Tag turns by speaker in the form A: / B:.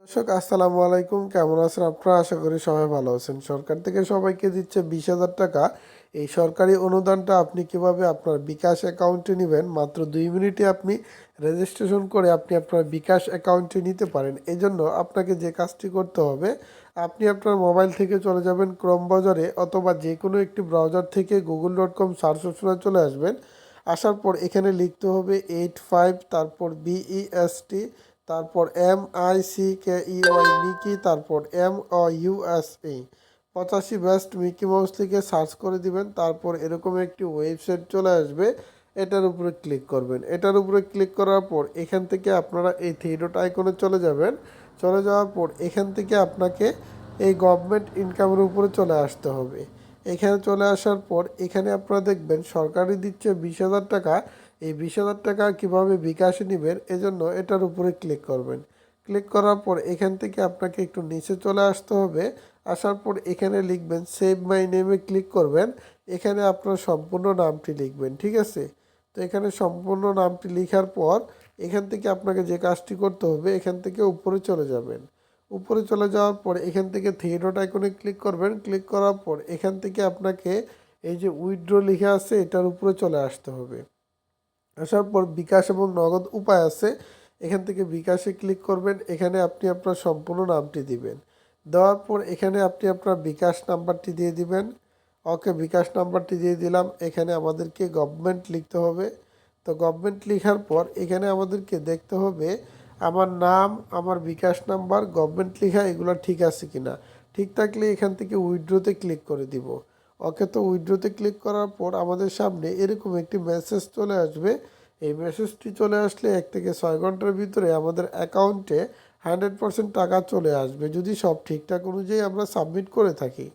A: দর্শক আসসালামু আলাইকুম, কেমন আছেন আপনারা? আশা করি সবাই ভালো আছেন। সরকার থেকে সবাইকে দিচ্ছে 20,000 টাকা। এই সরকারি অনুদানটা আপনি কিভাবে আপনার বিকাশ অ্যাকাউন্টে নেবেন, মাত্র 2 মিনিটে আপনি রেজিস্ট্রেশন করে আপনি আপনার বিকাশ অ্যাকাউন্টে নিতে পারেন। এই জন্য আপনাকে যে কাজটি করতে হবে, আপনি আপনার মোবাইল থেকে চলে যাবেন ক্রোম ব্রাউজারে অথবা যে কোনো একটি ব্রাউজার থেকে google.com সার্চ অপশনে চলে আসবেন। আসার পর এখানে লিখতে হবে 85, তারপর BEST, তারপর MICKEY মিকি, তারপর MOUSE 85 বেস্ট মিকি মাউস থেকে সার্চ করে দিবেন। তারপর এরকম একটি ওয়েবসাইট চলে আসবে, এটার উপরে ক্লিক করবেন। এটার উপরে ক্লিক করার পর এখান থেকে আপনারা এই থ্রি ডট আইকনে চলে যাবেন। চলে যাওয়ার পর এখান থেকে আপনাকে এই গভর্নমেন্ট ইনকামের উপরে চলে আসতে হবে। এখানে চলে আসার পর এখানে আপনারা দেখবেন সরকারি দিচ্ছে 20,000 টাকা। এই 20,000 টাকা কীভাবে বিকাশে নেবেন, এজন্য এটার উপরে ক্লিক করবেন। ক্লিক করার পর এখান থেকে আপনাকে একটু নিচে চলে আসতে হবে। আসার পর এখানে লিখবেন সেভ মাই নেমে ক্লিক করবেন। এখানে আপনার সম্পূর্ণ নামটি লিখবেন, ঠিক আছে? তো এখানে সম্পূর্ণ নামটি লেখার পর এখান থেকে আপনাকে যে কাজটি করতে হবে, এখান থেকে উপরে চলে যাবেন। উপরে চলে যাওয়ার পর এখান থেকে থ্রি ডট আইকনে ক্লিক করবেন। ক্লিক করার পর এখান থেকে আপনাকে এই যে উইথড্র লেখা আছে এটার উপরে চলে আসতে হবে। আসার পর বিকাশ এবং নগদ উপায় আছে, এখান থেকে বিকাশে ক্লিক করবেন। এখানে আপনি আপনার সম্পূর্ণ নামটি দিবেন। দেওয়ার পর এখানে আপনি আপনার বিকাশ নাম্বারটি দিয়ে দিবেন। ওকে, বিকাশ নাম্বারটি দিয়ে দিলাম। এখানে আমাদেরকে গভর্নমেন্ট লিখতে হবে। তো গভর্নমেন্ট লেখার পর এখানে আমাদেরকে দেখতে হবে আমার নাম, আমার বিকাশ নাম্বার, গভর্নমেন্ট লেখা এগুলো ঠিক আছে কিনা। ঠিক থাকলে এখান থেকে উইথড্রোতে ক্লিক করে দিব। ওকে, তো উইথড্রোতে ক্লিক করার পর আমাদের সামনে এরকম একটি মেসেজ চলে আসবে। এই মেসেজটি চলে আসলে 1 থেকে 6 ঘন্টার ভিতরে আমাদের অ্যাকাউন্টে 100% টাকা চলে আসবে, যদি সব ঠিকঠাক অনুযায়ী আমরা সাবমিট করে থাকি।